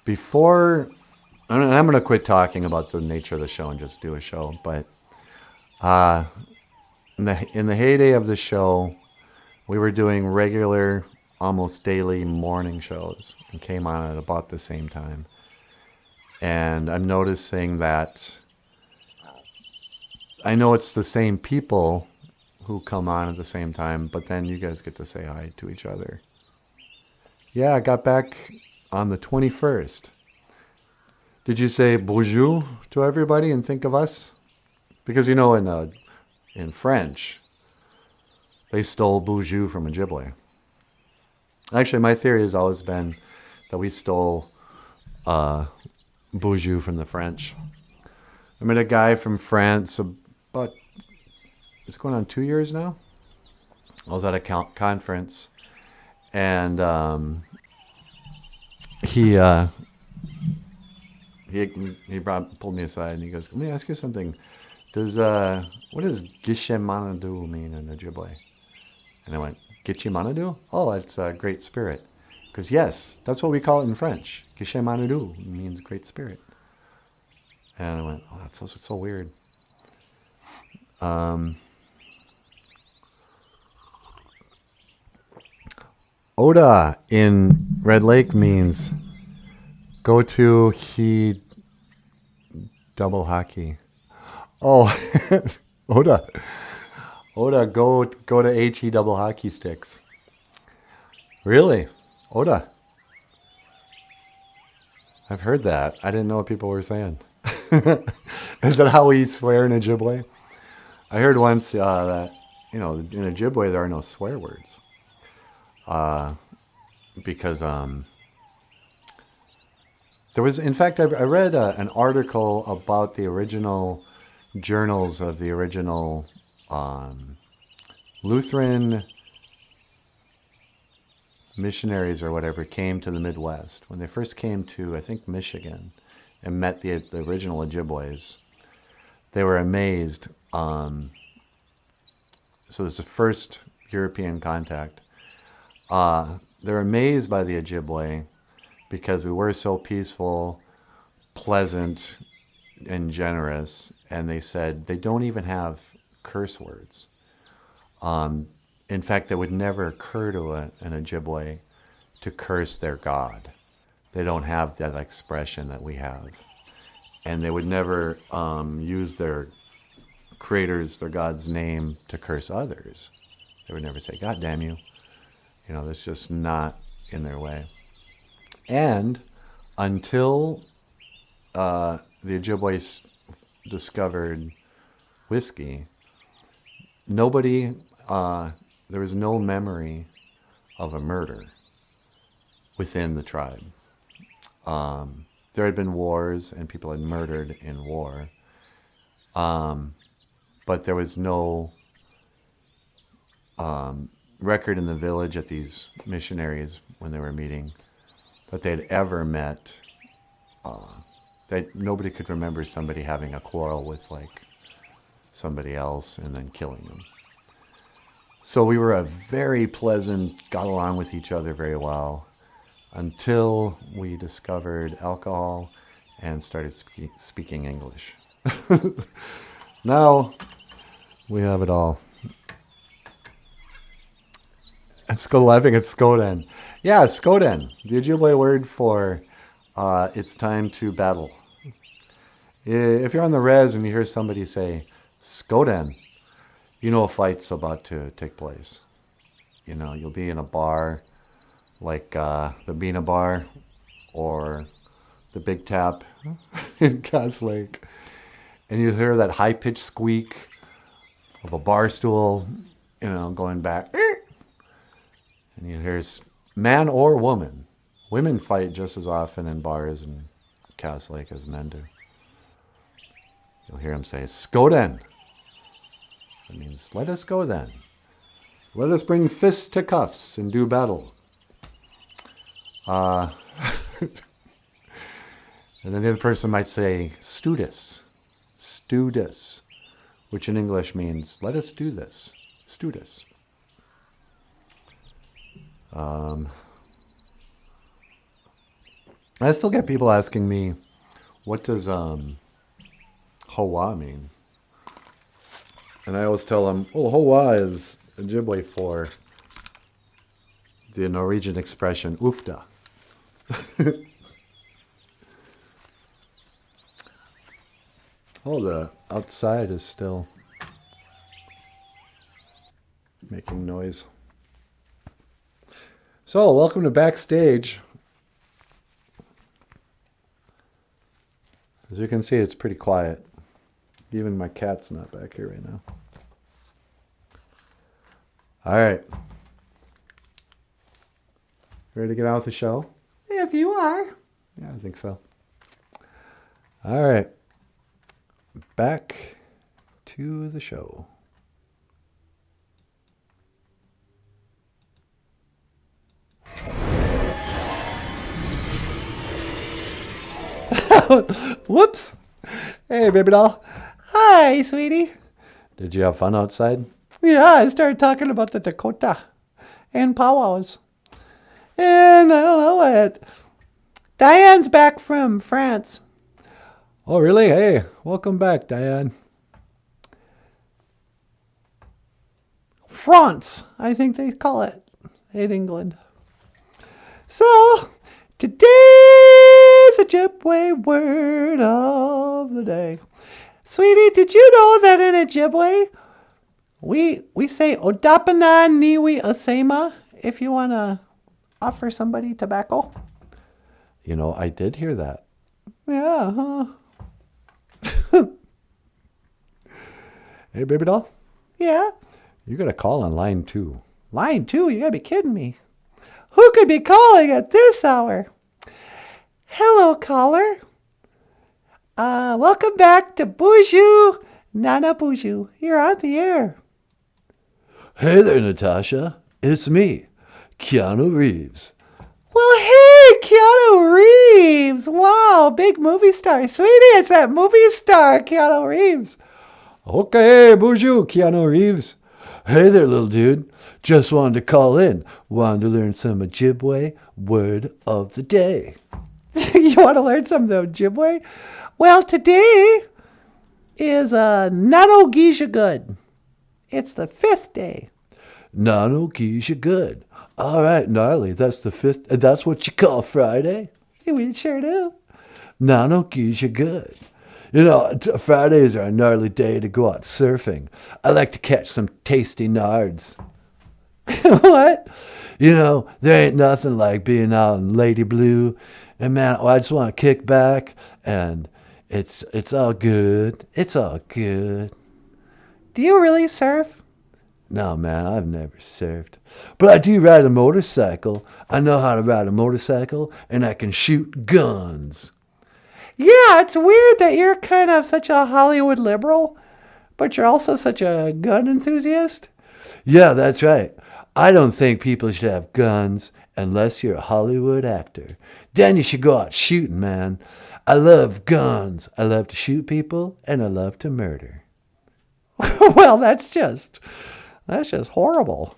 Before, and I'm going to quit talking about the nature of the show and just do a show, but in the heyday of the show, we were doing regular, almost daily morning shows and came on at about the same time. And I'm noticing that I know it's the same people who come on at the same time, but then you guys get to say hi to each other. Yeah, I got back on the 21st. Did you say bonjour to everybody and think of us? Because you know in French, they stole bonjour from Ojibwe. Actually, my theory has always been that we stole bonjour from the French. I met a guy from France about, it's going on 2 years now. I was at a conference, and he pulled me aside and he goes, "Let me ask you something. What does Gishemanadu mean in Ojibwe?" And I went, "Gishemanadu? Oh, it's a great spirit." Because yes, that's what we call it in French. Gishemanadu means great spirit. And I went, "Oh, that's so weird." Oda in Red Lake means go to he double hockey. Oh, Oda, go to HE double hockey sticks. Really, Oda? I've heard that. I didn't know what people were saying. Is that how we swear in Ojibwe? I heard once that, in Ojibwe there are no swear words. Because there was, in fact, I read an article about the original journals of the original Lutheran missionaries or whatever came to the Midwest. When they first came to, I think, Michigan and met the original Ojibways, they were amazed. So this is the first European contact. They're amazed by the Ojibwe because we were so peaceful, pleasant, and generous. And they said they don't even have curse words. In fact, it would never occur to an Ojibwe to curse their God. They don't have that expression that we have. And they would never use their creator's, their God's name to curse others. They would never say, "God damn you." That's just not in their way. And until the Ojibwe discovered whiskey, there was no memory of a murder within the tribe. There had been wars and people had murdered in war, but there was no record in the village at these missionaries when they were meeting that they'd ever met. Nobody could remember somebody having a quarrel with somebody else and then killing them. So we were a very pleasant, got along with each other very well until we discovered alcohol and started speaking English. Now we have it all. I'm still laughing at Skoden. Yeah, Skoden, the Ojibwe word for it's time to battle. If you're on the res and you hear somebody say Skoden, you know a fight's about to take place. You'll be in a bar like the Bina Bar or the Big Tap in Cass Lake, and you hear that high-pitched squeak of a bar stool, going back. And you hear man or woman. Women fight just as often in bars in Cass Lake as men do. you'll hear him say, Skoden. That means, let us go then. Let us bring fists to cuffs and do battle. And then the other person might say, studus, studus, which in English means, let us do this, studus. I still get people asking me, what does Hoa mean? And I always tell them, well, Hoa is Ojibwe for the Norwegian expression ufta. Oh, the outside is still making noise. So, welcome to Backstage. As you can see, it's pretty quiet. Even my cat's not back here right now. All right. Ready to get on with the show? If you are. Yeah, I think so. All right. Back to the show. Whoops. Hey, baby doll. Hi, sweetie. Did you have fun outside? Yeah, I started talking about the Dakota and powwows. And I don't know what. Diane's back from France. Oh, really? Hey, welcome back, Diane. France, I think they call it in England. So, today's Ojibwe word of the day. Sweetie, did you know that in Ojibwe, we say Odapana Niwi Asema if you want to offer somebody tobacco? You know, I did hear that. Yeah, huh? Hey, baby doll. Yeah. You got a call on line 2. Line 2? You gotta be kidding me. Who could be calling at this hour? Hello, caller. Welcome back to BOOZHOO NANABOOZHOO. You're on the air. Hey there, Natasha. It's me, Keanu Reeves. Well, hey, Keanu Reeves. Wow, big movie star. Sweetie, it's that movie star, Keanu Reeves. Okay, bonjour, Keanu Reeves. Hey there, little dude. Just wanted to call in. Wanted to learn some Ojibwe word of the day. You want to learn some of the Ojibwe? Well, today is Nanogisha Good. It's the 5th day. Nanogisha good. All right, gnarly. That's the 5th. That's what you call Friday? We sure do. Nanogisha good. You know, Fridays are a gnarly day to go out surfing. I like to catch some tasty nards. What? You know, there ain't nothing like being out in Lady Blue. And man, I just want to kick back and it's all good. It's all good. Do you really surf? No, man, I've never surfed. But I do ride a motorcycle. I know how to ride a motorcycle and I can shoot guns. Yeah, it's weird that you're kind of such a Hollywood liberal, but you're also such a gun enthusiast. Yeah, that's right. I don't think people should have guns unless you're a Hollywood actor. Then you should go out shooting, man. I love guns. I love to shoot people, and I love to murder. Well, that's just horrible.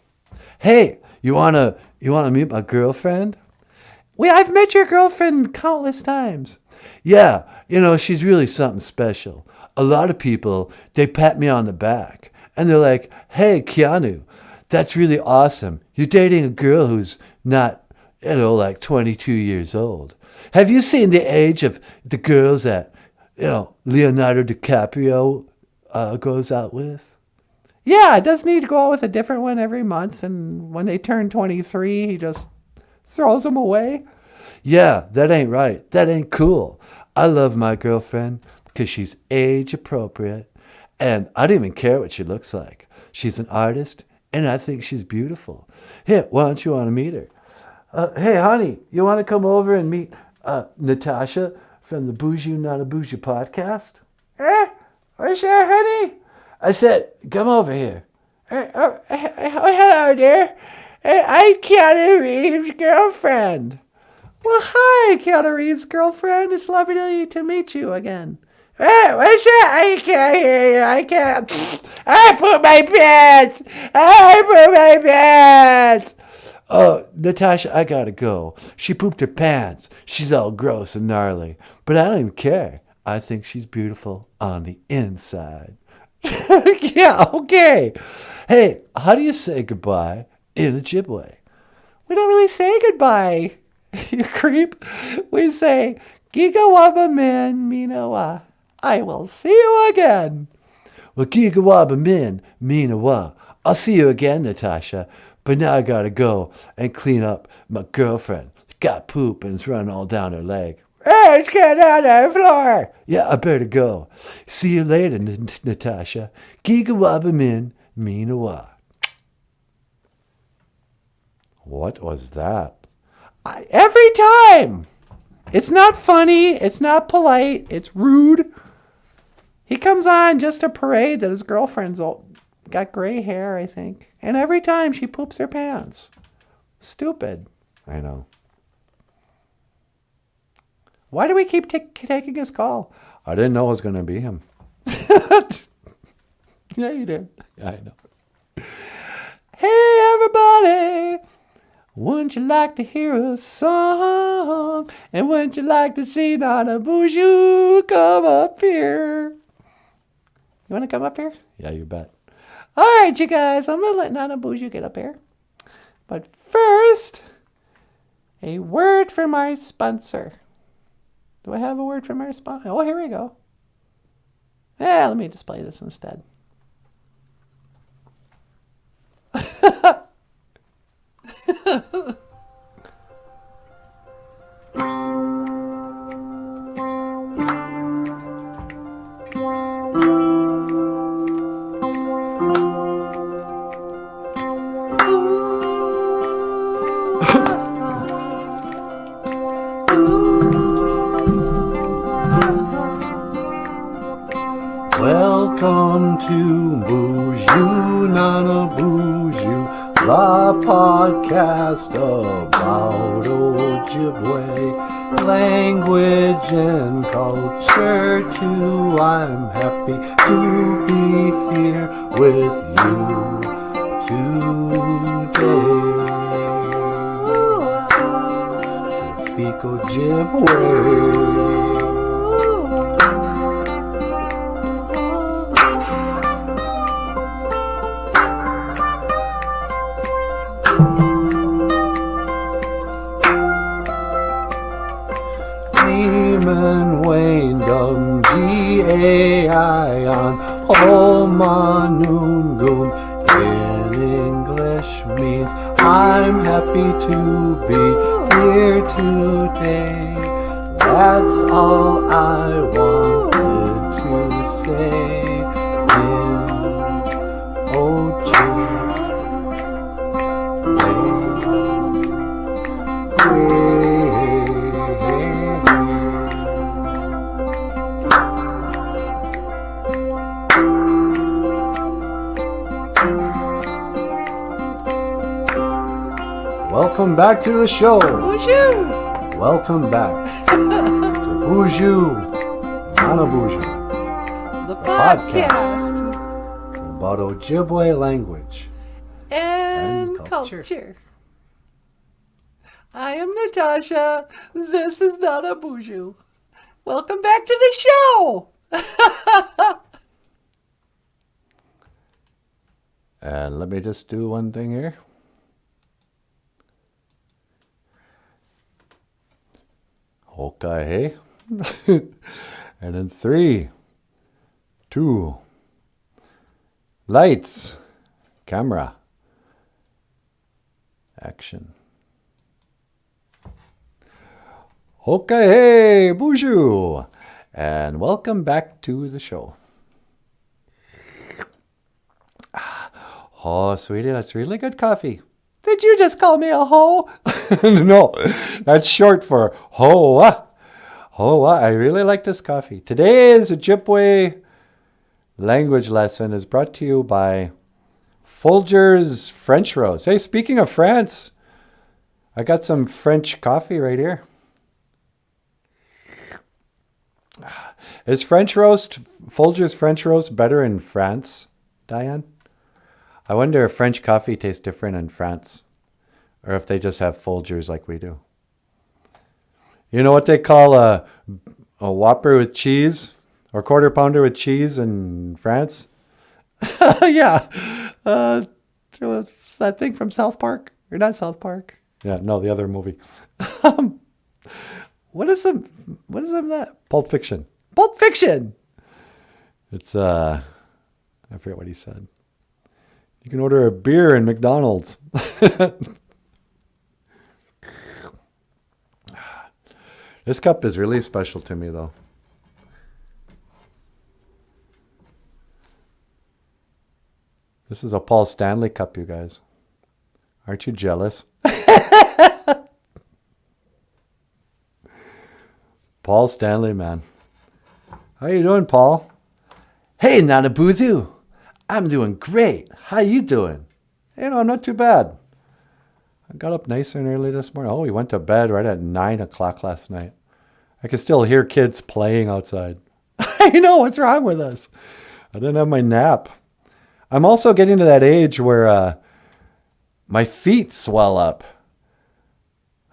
Hey, you wanna meet my girlfriend? I've met your girlfriend countless times. Yeah, you know, she's really something special. A lot of people, they pat me on the back, and they're like, hey, Keanu, that's really awesome. You're dating a girl who's not, you know, like 22 years old. Have you seen the age of the girls that, you know, Leonardo DiCaprio goes out with? Yeah, doesn't he go out with a different one every month? And when they turn 23, he just throws them away? Yeah, that ain't right. That ain't cool. I love my girlfriend because she's age appropriate. And I don't even care what she looks like. She's an artist, and I think she's beautiful. Here, why don't you want to meet her? Hey, honey, you want to come over and meet Natasha from the BOOZHOO NANABOOZHOO podcast? What's that, honey? I said, come over here. Hello there. I'm Keanu Reeves' girlfriend. Well, hi, Keanu Reeves' girlfriend. It's lovely to meet you again. Hey, what's that? I can't hear you. I can't. I pooped my pants. I pooped my pants. Oh, Natasha, I gotta go. She pooped her pants. She's all gross and gnarly. But I don't even care. I think she's beautiful on the inside. Yeah, okay. Hey, how do you say goodbye in Ojibwe? We don't really say goodbye, you creep. We say, Giga Waba Min Minawa. I will see you again. Well, Giga Waba Min Minawa. I'll see you again, Natasha. But now I gotta go and clean up my girlfriend. Got poop and it's running all down her leg. Hey, it's getting on the floor. Yeah, I better go. See you later, Natasha. Giga Waba Min Minawa. What was that? Every time. It's not funny. It's not polite. It's rude. He comes on just to parade that his girlfriend's got gray hair, I think. And every time she poops her pants. Stupid. I know. Why do we keep taking his call? I didn't know it was going to be him. Yeah, you did. I know. Hey, everybody. Wouldn't you like to hear a song? And wouldn't you like to see NANABOOZHOO come up here? You want to come up here? Yeah, you bet. All right, you guys. I'm going to let NANABOOZHOO get up here. But first, a word from our sponsor. Do I have a word from our sponsor? Oh, here we go. Yeah, let me just play this instead. Welcome to BOOZHOO NANABOOZHOO, the podcast about Ojibwe language and culture too. I'm happy to be here with you today to speak Ojibwe. G-A-I-on Homanungun in English means I'm happy to be here today. That's all I wanted to say in Ojibwe. Welcome back to the show. BOOZHOO! Welcome back to BOOZHOO NANABOOZHOO, The podcast about Ojibwe language and culture. I am Natasha. This is NANABOOZHOO. Welcome back to the show. And let me just do one thing here. Okay. And in 3, 2, lights, camera, action. Okay, hey, BOOZHOO, and welcome back to the show. Oh, sweetie, that's really good coffee. Did you just call me a hoe? No, that's short for hoa. Hoa, I really like this coffee. Today is Ojibwe language lesson is brought to you by Folger's French Roast. Hey, speaking of France, I got some French coffee right here. Is Folger's French Roast better in France, Diane? I wonder if French coffee tastes different in France, or if they just have Folgers like we do. You know what they call a Whopper with cheese, or quarter pounder with cheese in France? Yeah. That thing from South Park? Or not South Park? Yeah, no, the other movie. What is that? Pulp Fiction. Pulp Fiction! It's, I forget what he said. You can order a beer in McDonald's. This cup is really special to me, though. This is a Paul Stanley cup, you guys. Aren't you jealous? Paul Stanley, man. How you doing, Paul? Hey, Nanaboozhoo. I'm doing great. How you doing? You know, I'm not too bad. I got up nice and early this morning. Oh, we went to bed right at 9 o'clock last night. I can still hear kids playing outside. I know, what's wrong with us? I didn't have my nap. I'm also getting to that age where my feet swell up.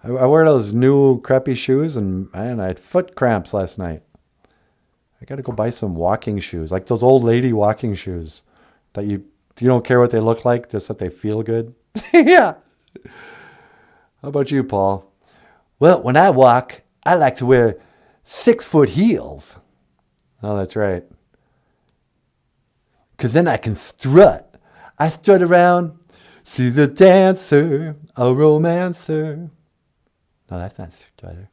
I wear those new crappy shoes, and man, I had foot cramps last night. I got to go buy some walking shoes, like those old lady walking shoes that you don't care what they look like, just that they feel good. Yeah. How about you, Paul? Well, when I walk, I like to wear 6-foot heels. Oh, that's right. Because then I can strut. I strut around, see the dancer, a romancer. No, that's not strutter.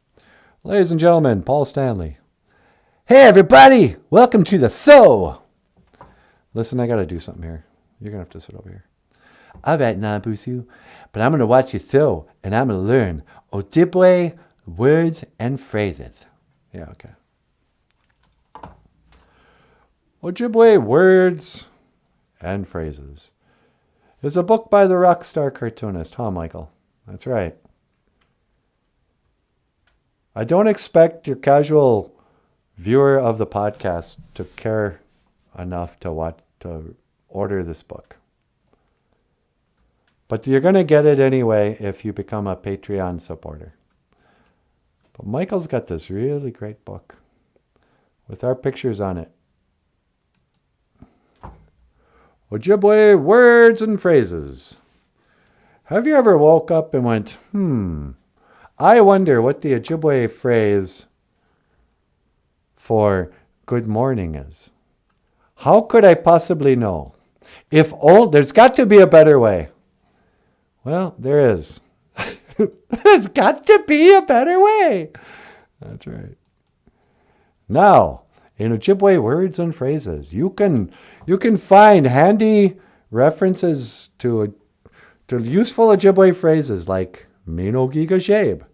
Ladies and gentlemen, Paul Stanley. Hey, everybody. Welcome to the show. Listen, I got to do something here. You're going to have to sit over here. All right, Nanaboozhoo. But I'm going to watch your show, and I'm going to learn Ojibwe words and phrases. Yeah, okay. Ojibwe Words and Phrases is a book by the rock star cartoonist, huh, Michael? That's right. I don't expect your casual viewer of the podcast to care enough to order this book. But you're going to get it anyway if you become a Patreon supporter. But Michael's got this really great book with our pictures on it. Ojibwe Words and Phrases. Have you ever woke up and went, I wonder what the Ojibwe phrase for good morning is? How could I possibly know? There's got to be a better way. Well, there is. There's got to be a better way. That's right. Now, in Ojibwe Words and Phrases, you can find handy references to useful Ojibwe phrases like Mino Giga Shabe,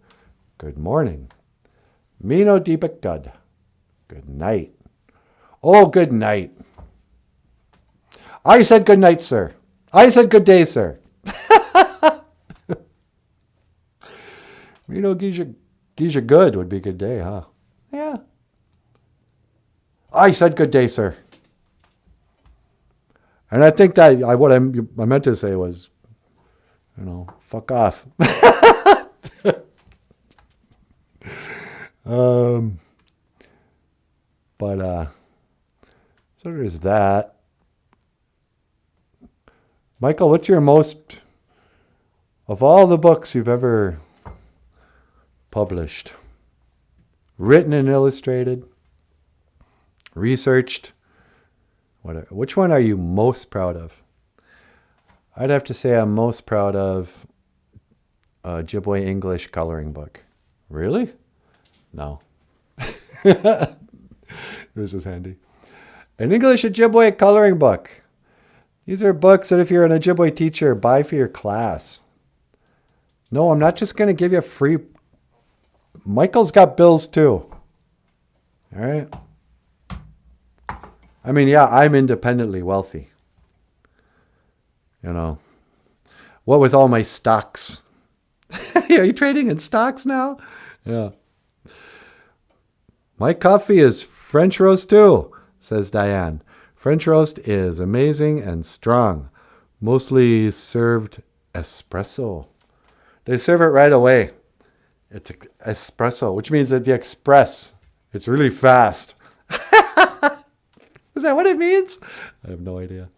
good morning. Mino Dibak Dud, good night. Oh, good night. I said good night, sir. I said good day, sir. Mino Giga good would be good day, huh? Yeah. I said good day, sir. And I think that what I meant to say was, fuck off. So there's that. Michael, what's your of all the books you've ever published, written and illustrated, researched, which one are you most proud of? I'd have to say I'm most proud of a Ojibwe English coloring book. Really? No. This is handy. An English Ojibwe coloring book. These are books that if you're an Ojibwe teacher, buy for your class. No, I'm not just going to give you free. Michael's got bills too. All right. I mean, yeah, I'm independently wealthy. What with all my stocks? Are you trading in stocks now? Yeah. My coffee is French roast too, says Diane. French roast is amazing and strong. Mostly served espresso. They serve it right away. It's espresso, which means that the express. It's really fast. Is that what it means? I have no idea.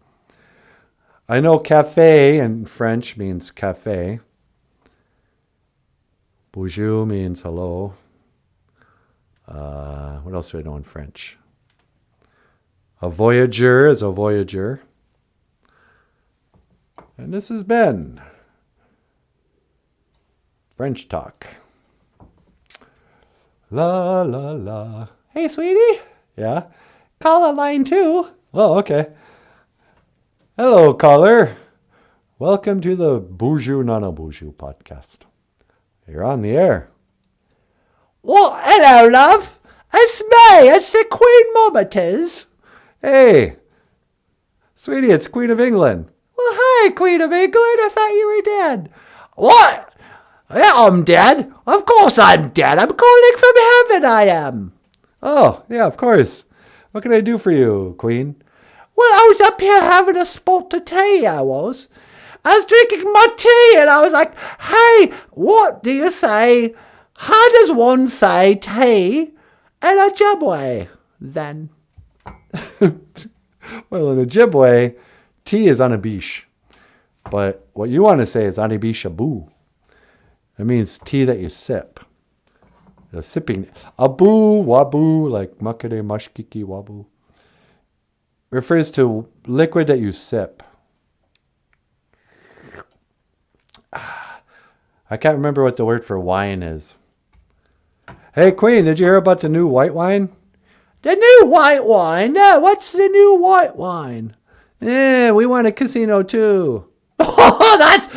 I know café in French means cafe. Bonjour means hello. What else do I know in French? A voyageur is a voyageur. And this has been French Talk. La, la, la. Hey, sweetie. Yeah? Call a line 2. Oh, okay. Hello, caller. Welcome to the BOOZHOO NANABOOZHOO podcast. You're on the air. Well, hello, love. It's me. It's the Queen Mum, it is. Hey, sweetie, it's Queen of England. Well, hi, Queen of England. I thought you were dead. What? Yeah, I'm dead. Of course I'm dead. I'm calling from heaven, I am. Oh, yeah, of course. What can I do for you, Queen? Well, I was up here having a spot of tea, I was. I was drinking my tea, and I was like, hey, what do you say? How does one say tea in Ojibwe, then? Well, in Ojibwe, tea is anabish. But what you want to say is anibishabu. It means tea that you sip. The sipping. Abu, wabu, like makere, mashkiki, wabu. Refers to liquid that you sip. I can't remember what the word for wine is. Hey, Queen, did you hear about the new white wine? The new white wine? No, what's the new white wine? Yeah, we want a casino too. That's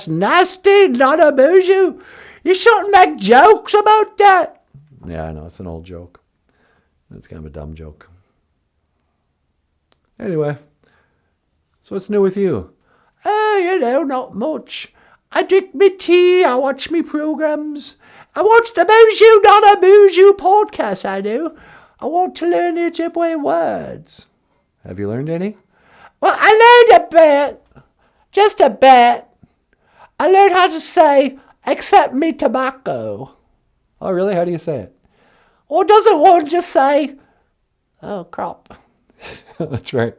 nasty, not a BOOZHOO. You shouldn't make jokes about that. Yeah, I know, it's an old joke. It's kind of a dumb joke. Anyway, so what's new with you? Oh, not much. I drink me tea, I watch me programs. I watch the BOOZHOO NANABOOZHOO podcast, I do. I want to learn the Ojibwe words. Have you learned any? Well, I learned a bit. Just a bit. I learned how to say, accept me tobacco. Oh, really? How do you say it? Or doesn't one just say, oh, crap. That's right.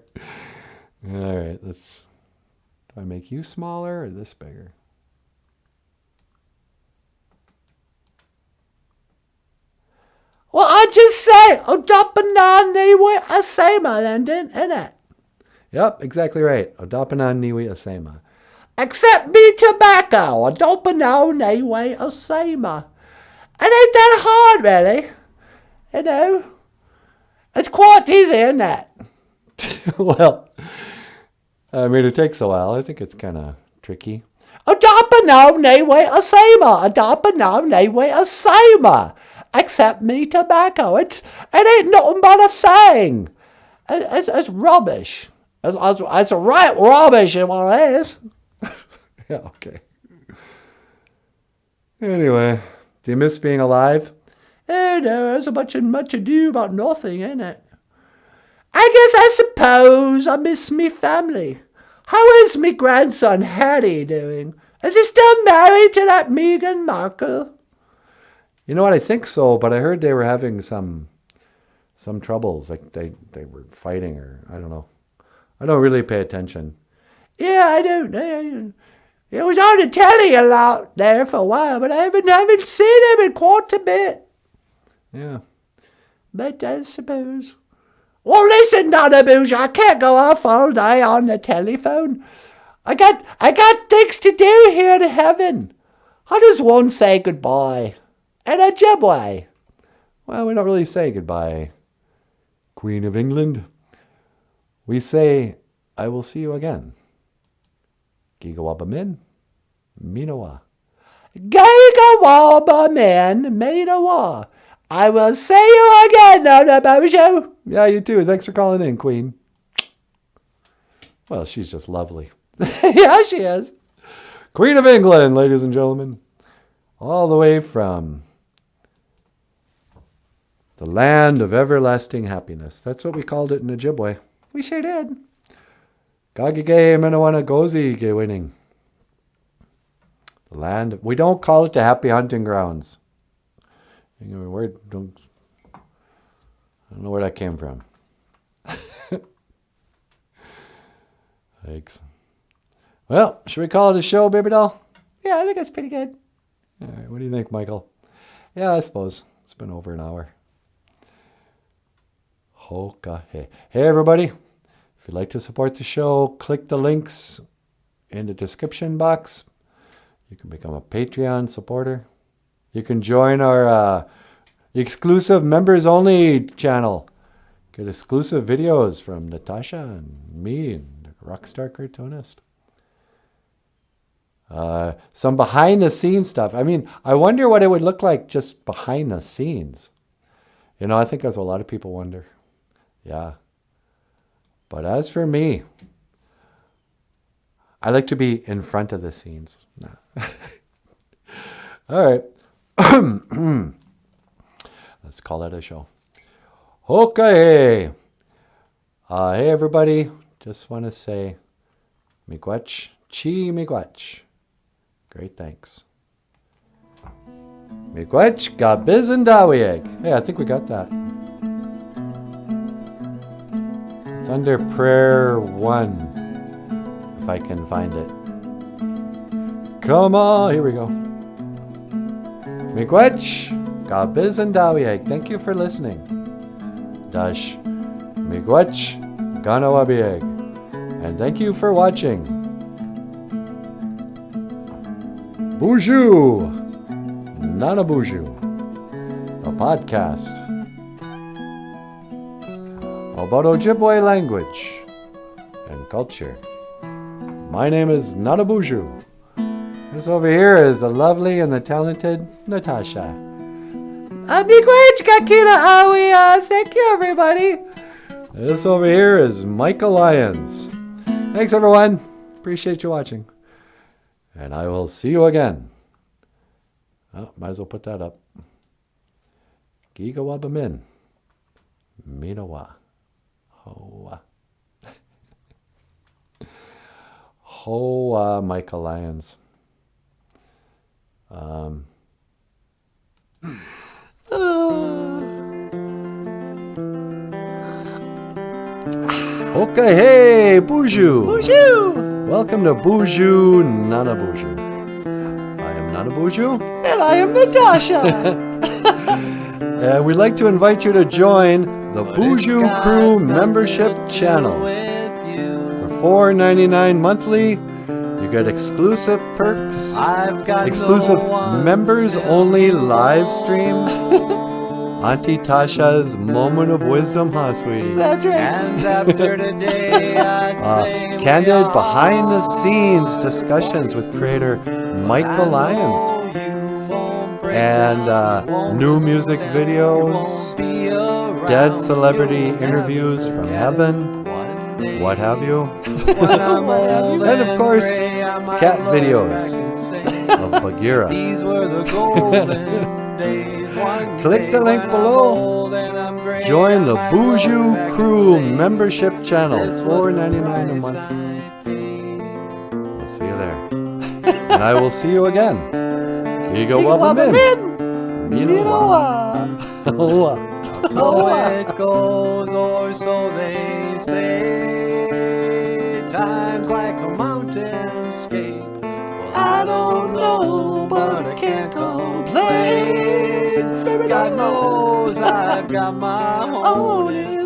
All right, do I make you smaller or this bigger? Well, I just say, Odapananiwe Asema, then, didn't it? Yep, exactly right. Odapanan niwi asema. Accept me tobacco, Odapananiwe Asema. It ain't that hard, really. It's quite easy, isn't it? Well, I mean, it takes a while. I think it's kind of tricky. Odapananiwe Asema, Odapananiwe Asema. Accept me tobacco. It ain't nothing but a saying. It's rubbish. It's right rubbish is what it is. Yeah, okay. Anyway, do you miss being alive? Oh, no, there's much ado about nothing, ain't it? I suppose I miss me family. How is me grandson Harry doing? Is he still married to that Meghan Markle? You know what? I think so, but I heard they were having some troubles. Like they were fighting, or I don't know. I don't really pay attention. Yeah, I don't know. It was on the telly a lot there for a while, but I haven't seen him in quite a bit. Yeah. But I suppose. Well, listen, NANABOOZHOO, I can't go off all day on the telephone. I got things to do here in heaven. How does one say goodbye? In Ojibwe. Well, we don't really say goodbye, Queen of England. We say, I will see you again. Gigawabamin, Minawa. Gigawabamin, Minawa. I will see you again, Nanaboozhoo. Yeah, you too. Thanks for calling in, Queen. Well, she's just lovely. Yeah, she is. Queen of England, ladies and gentlemen. All the way from the land of everlasting happiness. That's what we called it in Ojibwe. We sure did. Gagige Menawana Gozi Ge winning. The land. We don't call it the happy hunting grounds. I don't know where that came from. Thanks. Well, should we call it a show, baby doll? Yeah, I think that's pretty good. All right, what do you think, Michael? Yeah, I suppose. It's been over an hour. Hoka hey. Hey, everybody. If you'd like to support the show, click the links in the description box. You can become a Patreon supporter. You can join our exclusive members-only channel. Get exclusive videos from Natasha and me and the Rockstar Cartoonist. Some behind-the-scenes stuff. I mean, I wonder what it would look like just behind the scenes. You know, I think that's what a lot of people wonder. Yeah. But as for me, I like to be in front of the scenes. No. All right. Let's call it a show. Okay. Hey, everybody. Just want to say, miigwech, chi miigwech. Great, thanks. Miigwech, gabiz and dawieg. Hey, I think we got that. It's under prayer 1, if I can find it. Come on, here we go. Miigwech, gabiz and dawieg. Thank you for listening. Dash, miigwech, ganawabieg. And thank you for watching. BOOZHOO NANABOOZHOO, a podcast about Ojibwe language and culture. My name is NANABOOZHOO. This over here is the lovely and the talented Natasha. Miigwech, kakila awia. Thank you, everybody. This over here is Michael Lyons. Thanks, everyone. Appreciate you watching. And I will see you again. Oh, might as well put that up. Gigawabamin. Minawa. Hoa. Hoa, Michael Lyons. Okay, hey, BOOZHOO. BOOZHOO. Welcome to BOOZHOO NANABOOZHOO. I am NANABOOZHOO. And I am Natasha. And we'd like to invite you to join the BOOZHOO Crew membership channel. For $4.99 monthly, you get exclusive perks, exclusive members-only live stream, Auntie Tasha's Moment of Wisdom, huh, sweetie? That's right. And after today, I'd say candid behind-the-scenes discussions with creator Michael Lyons. And new music videos, dead celebrity interviews from heaven, what have you. And of course, cat videos of Bagheera. These were the golden days. Click the link below. Join the BOOZHOO Crew membership channel, $4.99 a month. We'll see you there. And I will see you again. Gigawabamin. Minawa. So it goes, or so they say. Times like a mountain skate. Well, I don't know, but I can't complain. God knows I've got my own.